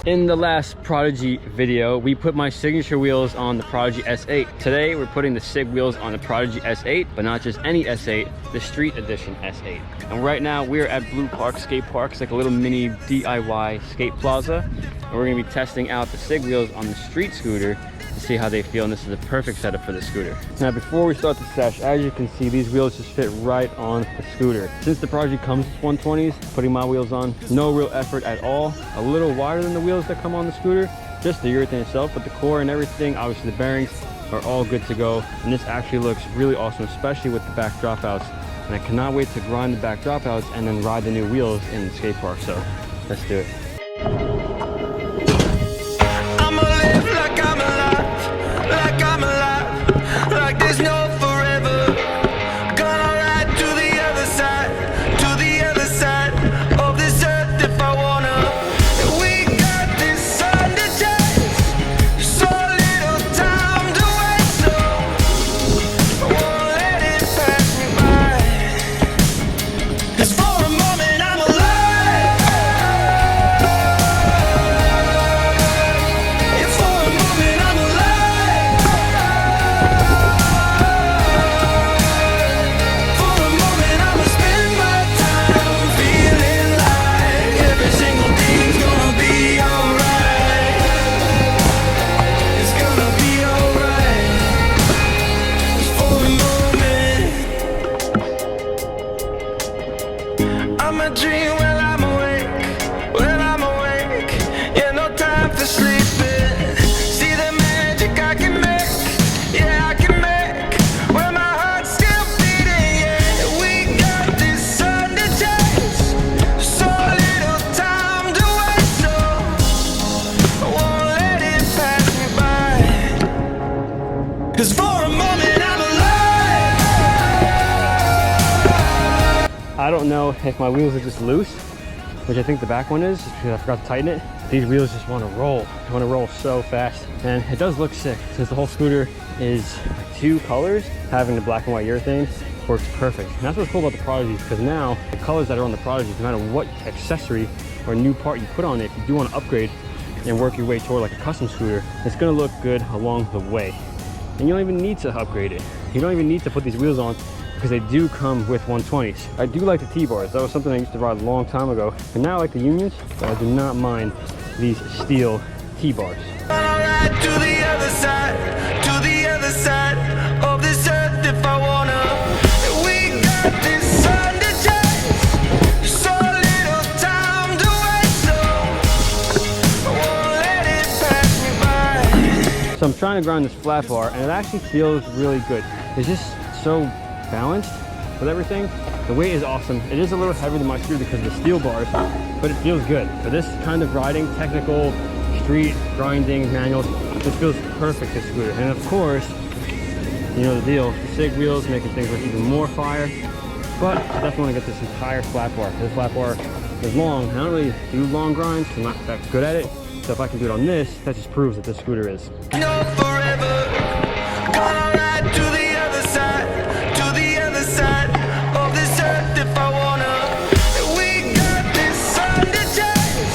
In the last Prodigy video, we put my signature wheels on the Prodigy S8. Today, we're putting the SIG wheels on the Prodigy S8, but not just any S8, the Street Edition S8. And right now, we're at Blue Park Skate Park. It's like a little mini DIY skate plaza. And we're gonna be testing out the SIG wheels on the street scooter to see how they feel, and this is the perfect setup for the scooter. Now, before we start the sesh, as you can see, these wheels just fit right on the scooter. Since the Prodigy comes with 120s, putting my wheels on, no real effort at all. A little wider than the wheels that come on the scooter, just the urethane itself, but the core and everything, obviously the bearings, are all good to go. And this actually looks really awesome, especially with the back dropouts. And I cannot wait to grind the back dropouts and then ride the new wheels in the skate park. So let's do it. Like there's no forever. Gonna ride to the other side of this earth if I wanna. We got this sun to chase, so little time to waste, so I won't let it pass me by. 'Cause for a moment I'm alive. Yeah, for a moment I'm alive. I'm a dream when I'm awake, yeah, no time for sleeping. See the magic I can make, yeah, I can make, when my heart's still beating, yeah. We got this sun to chase, so little time to waste, so I won't let it pass me by. 'Cause for a moment I'm alive. I don't know if my wheels are just loose, which I think the back one is, because I forgot to tighten it. These wheels just want to roll. They want to roll so fast. And it does look sick, since the whole scooter is two colors. Having the black and white urethane works perfect. And that's what's cool about the Prodigies, because now the colors that are on the Prodigies, no matter what accessory or new part you put on it, if you do want to upgrade and work your way toward like a custom scooter, it's going to look good along the way. And you don't even need to upgrade it. You don't even need to put these wheels on, because they do come with 120s. I do like the T-bars. That was something I used to ride a long time ago. And now I like the Unions, but I do not mind these steel T-bars. Ride to the other side of this earth if I wanna. We got this sun to chase, so little time to waste, so I won't let it pass me by. So I'm trying to grind this flat bar, and it actually feels really good. It's just so balanced with everything. The weight is awesome. It is a little heavier than my scooter because of the steel bars, but it feels good. For this kind of riding, technical, street, grinding, manuals, this feels perfect, this scooter. And of course, you know the deal, the SIG wheels making things look even more fire, but I definitely want to get this entire flat bar. This flat bar is long. I don't really do long grinds, I'm not that good at it. So if I can do it on this, that just proves that this scooter is. No forever. Gonna ride to the other side of this earth if I wanna. We got this sun to chase,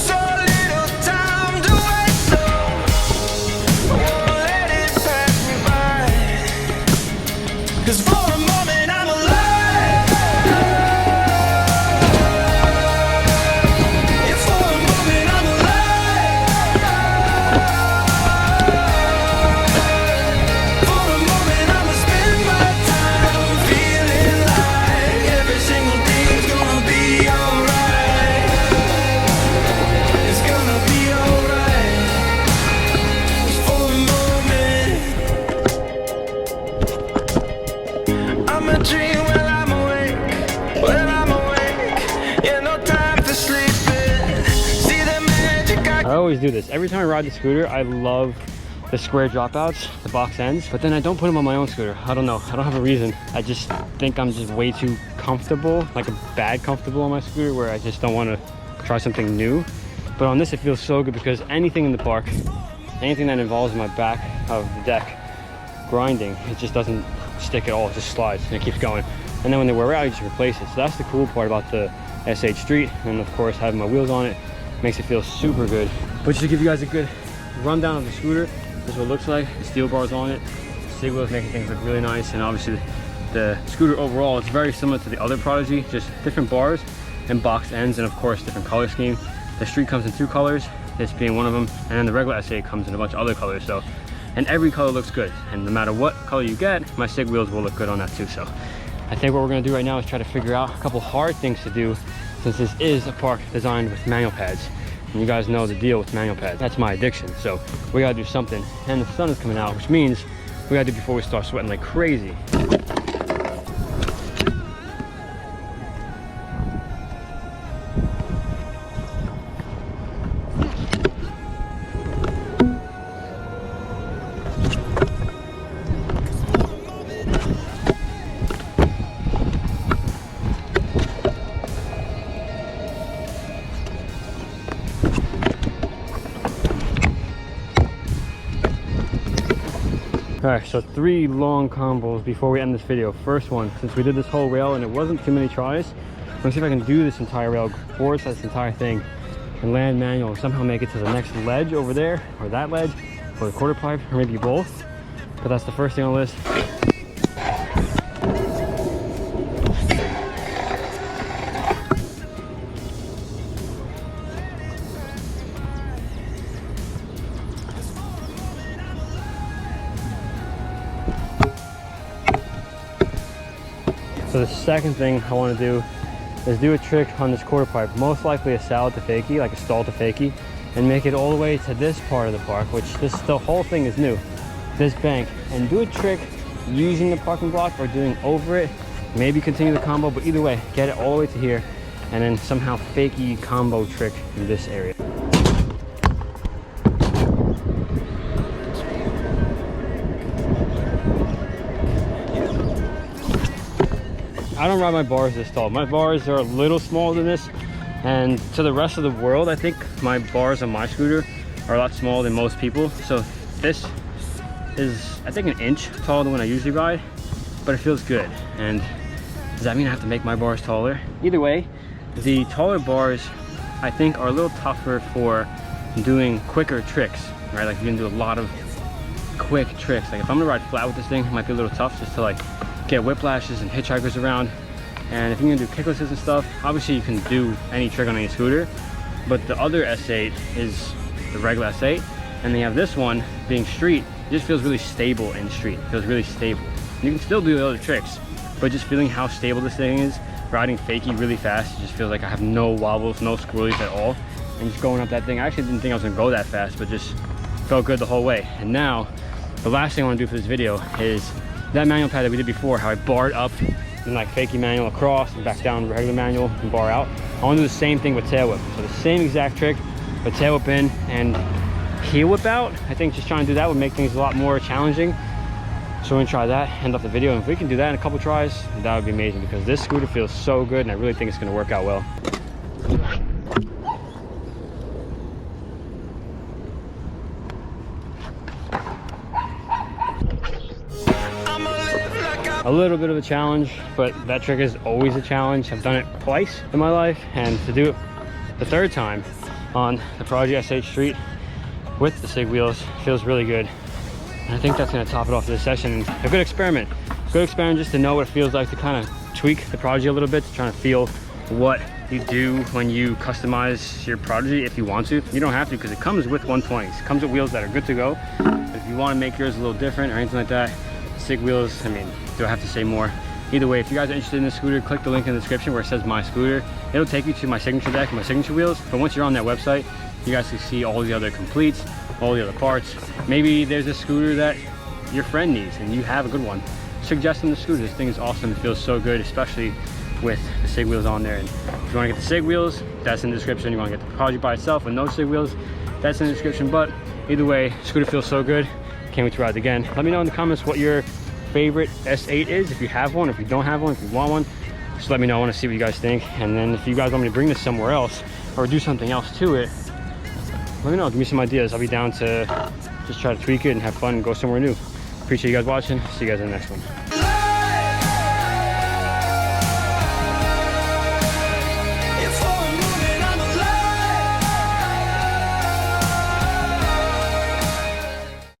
so little time to waste, so I won't let it pass me by. 'Cause for a moment I'm alive. Yeah, for a moment I'm alive. For a moment I'ma spend my time feeling like every single thing's gonna be alright. It's gonna be alright. For a moment I'm a dream when I'm awake, yeah, no time for sleeping. See the magic I I always do this. Every time I ride the scooter, I love the square dropouts, the box ends, but then I don't put them on my own scooter. I don't know. I don't have a reason. I just think I'm just way too comfortable, like a bad comfortable on my scooter, where I just don't want to try something new. But on this, it feels so good because anything in the park, anything that involves my back of the deck grinding, it just doesn't stick at all. It just slides and it keeps going. And then when they wear out, you just replace it. So that's the cool part about the S8 Street. And of course, having my wheels on it, makes it feel super good. But just to give you guys a good rundown of the scooter, this is what it looks like. The steel bars on it, SIG wheels making things look really nice, and obviously the scooter overall, it's very similar to the other Prodigy, just different bars and box ends, and of course different color scheme. The Street comes in 2 colors, this being one of them, and then the regular S8 comes in a bunch of other colors. So, and every color looks good, and no matter what color you get, my SIG wheels will look good on that too. So I think what we're gonna do right now is try to figure out a couple hard things to do, since this is a park designed with manual pads. And you guys know the deal with manual pads. That's my addiction. So we gotta do something. And the sun is coming out, which means we gotta do it before we start sweating like crazy. All right, so 3 long combos before we end this video. First one, since we did this whole rail and it wasn't too many tries, I'm gonna see if I can do this entire rail, force this entire thing, and land manual and somehow make it to the next ledge over there, or that ledge, or the quarter pipe, or maybe both. But that's the first thing on the list. So the second thing I want to do is do a trick on this quarter pipe, most likely a salad to fakie, like a stall to fakie, and make it all the way to this part of the park, which the whole thing is new, this bank, and do a trick using the parking block or doing over it, maybe continue the combo, but either way, get it all the way to here, and then somehow fakie combo trick in this area. I don't ride my bars this tall. My bars are a little smaller than this, and to the rest of the world, I think my bars on my scooter are a lot smaller than most people. So this is, I think, an inch taller than when I usually ride, but it feels good. And does that mean I have to make my bars taller? Either way, the taller bars, I think, are a little tougher for doing quicker tricks, right? Like you're gonna do a lot of quick tricks. Like if I'm gonna ride flat with this thing, it might be a little tough just to like get whiplashes and hitchhikers around. And if you're gonna do kicklesses and stuff, obviously you can do any trick on any scooter, but the other S8 is the regular S8, and they have this one being street. It just feels really stable in street. It feels really stable. And you can still do the other tricks, but just feeling how stable this thing is, riding fakie really fast, it just feels like I have no wobbles, no squirrelies at all. And just going up that thing, I actually didn't think I was gonna go that fast, but just felt good the whole way. And now, the last thing I wanna do for this video is that manual pad that we did before, how I barred up and like fakie manual across and back down regular manual and bar out. I want to do the same thing with tail whip. So the same exact trick, but tail whip in and heel whip out. I think just trying to do that would make things a lot more challenging. So we're gonna try that, end off the video. And if we can do that in a couple tries, that would be amazing, because this scooter feels so good and I really think it's gonna work out well. A little bit of a challenge, but that trick is always a challenge. I've done it twice in my life, and to do it the third time on the Prodigy S8 Street with the SIG wheels feels really good. And I think that's gonna top it off for this session. A good experiment. Good experiment just to know what it feels like to kind of tweak the Prodigy a little bit, to try to feel what you do when you customize your Prodigy if you want to. You don't have to, because it comes with 120s. It comes with wheels that are good to go. But if you want to make yours a little different or anything like that, SIG wheels, I mean, do I have to say more? Either way, if you guys are interested in this scooter, click the link in the description where it says my scooter. It'll take you to my signature deck and my signature wheels. But once you're on that website, you guys can see all the other completes, all the other parts. Maybe there's a scooter that your friend needs and you have a good one. Suggest them the scooter. This thing is awesome. It feels so good, especially with the SIG wheels on there. And if you want to get the SIG wheels, that's in the description. You want to get the Prodigy by itself with no SIG wheels, that's in the description. But either way, scooter feels so good. Can't wait to ride it again. Let me know in the comments what your favorite S8 is, if you have one, if you don't have one, if you want one, just let me know. I want to see what you guys think. And then if you guys want me to bring this somewhere else or do something else to it, let me know. Give me some ideas. I'll be down to just try to tweak it and have fun and go somewhere new. Appreciate you guys watching. See you guys in the next one.